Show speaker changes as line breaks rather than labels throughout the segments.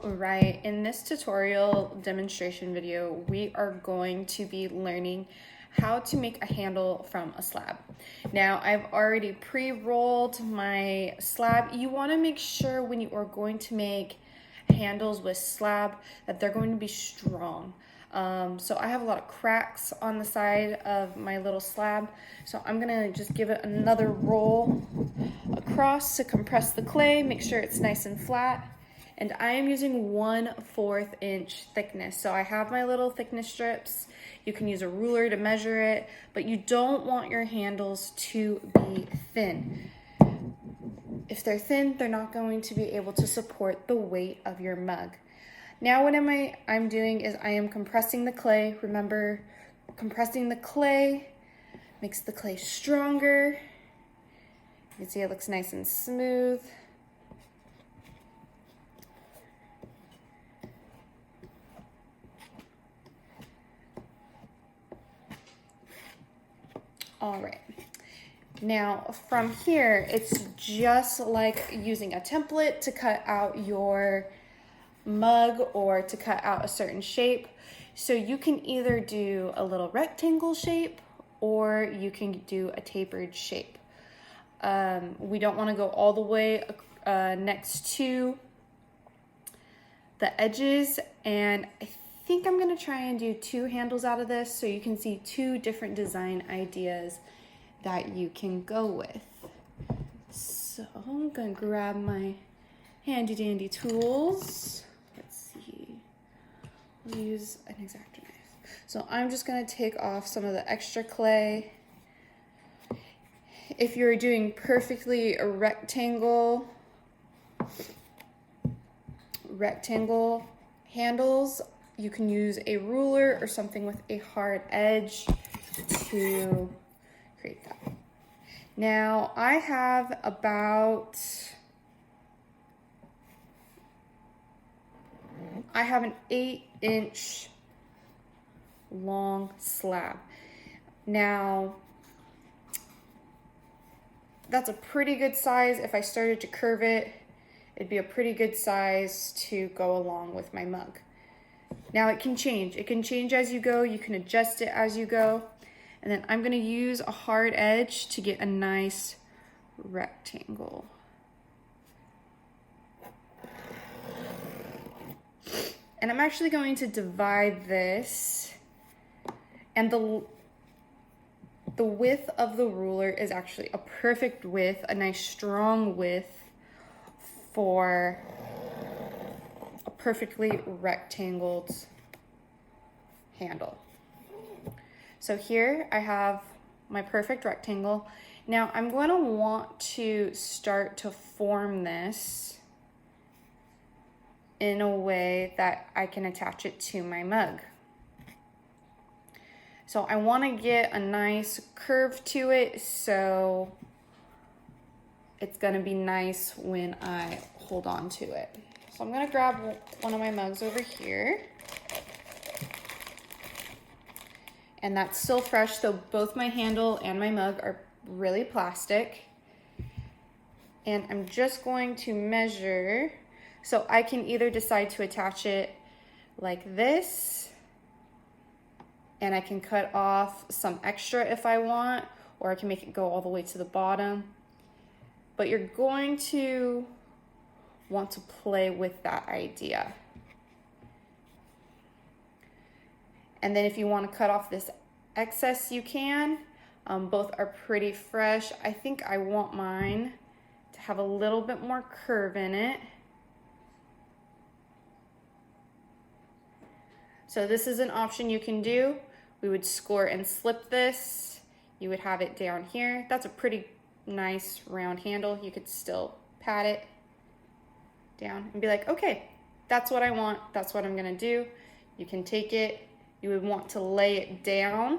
All right, in this tutorial demonstration video, we are going to be learning how to make a handle from a slab. Now, I've already pre-rolled my slab. You want to make sure when you are going to make handles with slab that they're going to be strong. So I have a lot of cracks on the side of my little slab. So I'm gonna just give it another roll across to compress the clay, make sure it's nice and flat. And I am using 1/4 inch thickness. So I have my little thickness strips. You can use a ruler to measure it, but you don't want your handles to be thin. If they're thin, they're not going to be able to support the weight of your mug. Now what I'm doing is I am compressing the clay. Remember, compressing the clay makes the clay stronger. You can see it looks nice and smooth. All right. Now from here, it's just like using a template to cut out your mug or to cut out a certain shape. So you can either do a little rectangle shape or you can do a tapered shape. We don't want to go all the way next to the edges, and I think I'm going to try and do 2 handles out of this so you can see 2 different design ideas that you can go with. So I'm going to grab my handy dandy tools. Let's see, I'll use an X-Acto knife. So I'm just going to take off some of the extra clay. If you're doing perfectly a rectangle handles, you can use a ruler or something with a hard edge to create that. Now I have an 8-inch long slab. Now that's a pretty good size. If I started to curve it, it'd be a pretty good size to go along with my mug. Now it can change. It can change as you go. You can adjust it as you go. And then I'm going to use a hard edge to get a nice rectangle. And I'm actually going to divide this, and the width of the ruler is actually a perfect width, a nice strong width for a perfectly rectangled handle. So here I have my perfect rectangle. Now I'm going to want to start to form this in a way that I can attach it to my mug. So I want to get a nice curve to it so it's going to be nice when I hold on to it. So I'm going to grab one of my mugs over here. And that's still fresh, so both my handle and my mug are really plastic. And I'm just going to measure, so I can either decide to attach it like this, and I can cut off some extra if I want, or I can make it go all the way to the bottom. But you're going to want to play with that idea. And then if you want to cut off this excess, you can. Both are pretty fresh. I think I want mine to have a little bit more curve in it. So this is an option you can do. We would score and slip this. You would have it down here. That's a pretty nice round handle. You could still pat it down and be like, okay, that's what I want. That's what I'm gonna do. You can take it. You would want to lay it down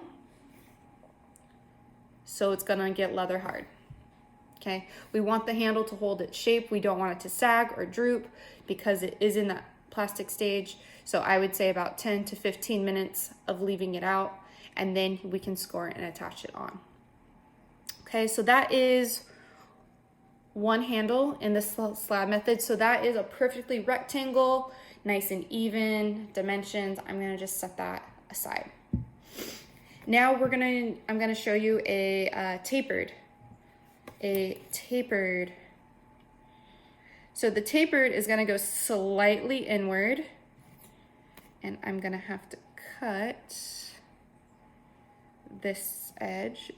so it's gonna get leather hard. Okay, we want the handle to hold its shape. We don't want it to sag or droop because it is in that plastic stage. So I would say about 10 to 15 minutes of leaving it out, and then we can score it and attach it on. Okay, so that is one handle in the slab method. So that is a perfectly rectangle nice and even dimensions. I'm gonna just set that aside. Now I'm gonna show you a tapered. So the tapered is gonna go slightly inward, and I'm gonna have to cut this edge.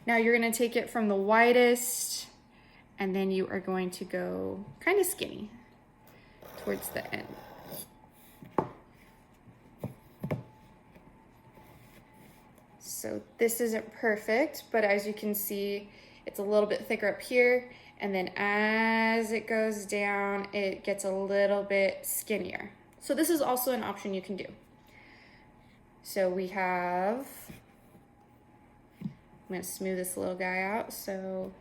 Now you're gonna take it from the widest, and then you are going to go kind of skinny towards the end. So this isn't perfect, but as you can see, it's a little bit thicker up here, and then as it goes down, it gets a little bit skinnier. So this is also an option you can do. So we have, I'm gonna smooth this little guy out so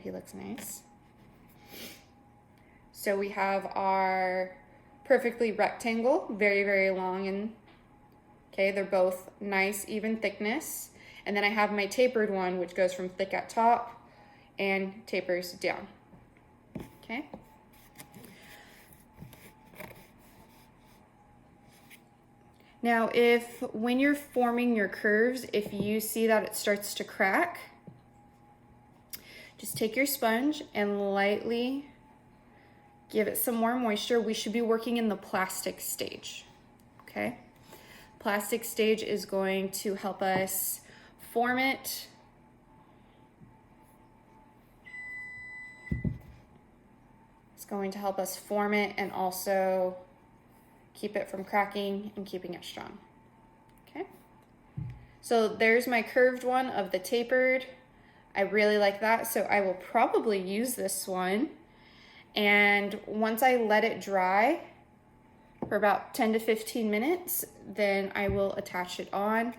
he looks nice. So we have our perfectly rectangle, very, very long, and okay, they're both nice, even thickness. And then I have my tapered one, which goes from thick at top and tapers down, okay? Now, when you're forming your curves, if you see that it starts to crack, just take your sponge and lightly give it some more moisture. We should be working in the plastic stage, okay? Plastic stage is going to help us form it. It's going to help us form it and also keep it from cracking and keeping it strong, okay? So there's my curved one of the tapered. I really like that, so I will probably use this one. And once I let it dry for about 10 to 15 minutes, then I will attach it on.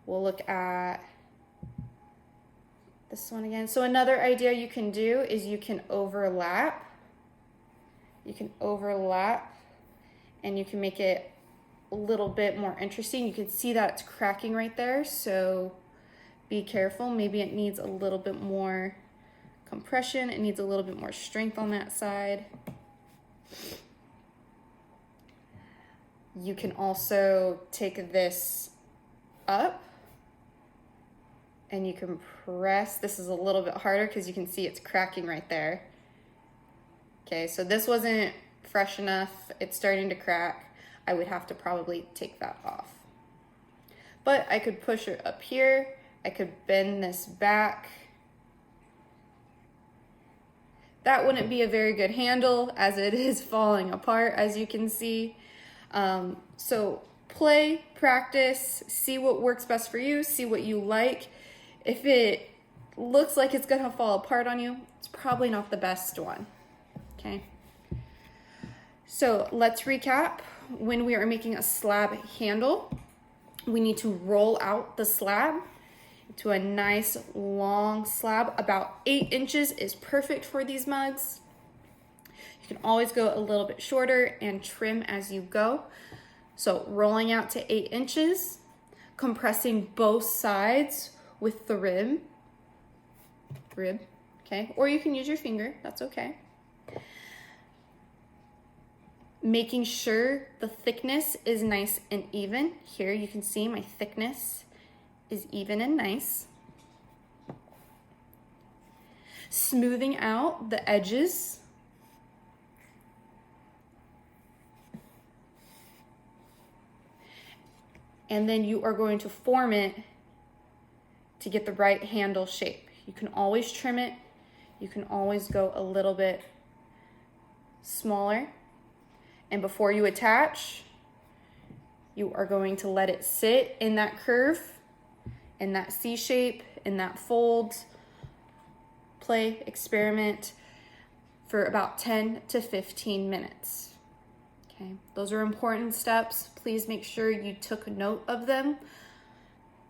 We'll look at this one again. So another idea you can do is you can overlap. You can overlap and you can make it a little bit more interesting. You can see that it's cracking right there, so be careful. Maybe it needs a little bit more compression. It needs a little bit more strength on that side. You can also take this up and you can press. This is a little bit harder because you can see it's cracking right there. Okay, so this wasn't fresh enough. It's starting to crack. I would have to probably take that off. But I could push it up here. I could bend this back. That wouldn't be a very good handle as it is falling apart, as you can see. So play, practice, see what works best for you, see what you like. If it looks like it's gonna fall apart on you, it's probably not the best one, okay? So let's recap. When we are making a slab handle, we need to roll out the slab to a nice long slab. About 8 inches is perfect for these mugs. You can always go a little bit shorter and trim as you go. So rolling out to 8 inches, compressing both sides with the rib, okay? Or you can use your finger, that's okay. Making sure the thickness is nice and even. Here you can see my thickness is even and nice. Smoothing out the edges. And then you are going to form it to get the right handle shape. You can always trim it. You can always go a little bit smaller. And before you attach, you are going to let it sit in that curve, in that C shape, in that fold. Play, experiment for about 10 to 15 minutes. Okay, those are important steps. Please make sure you took note of them.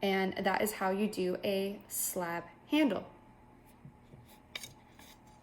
And that is how you do a slab handle.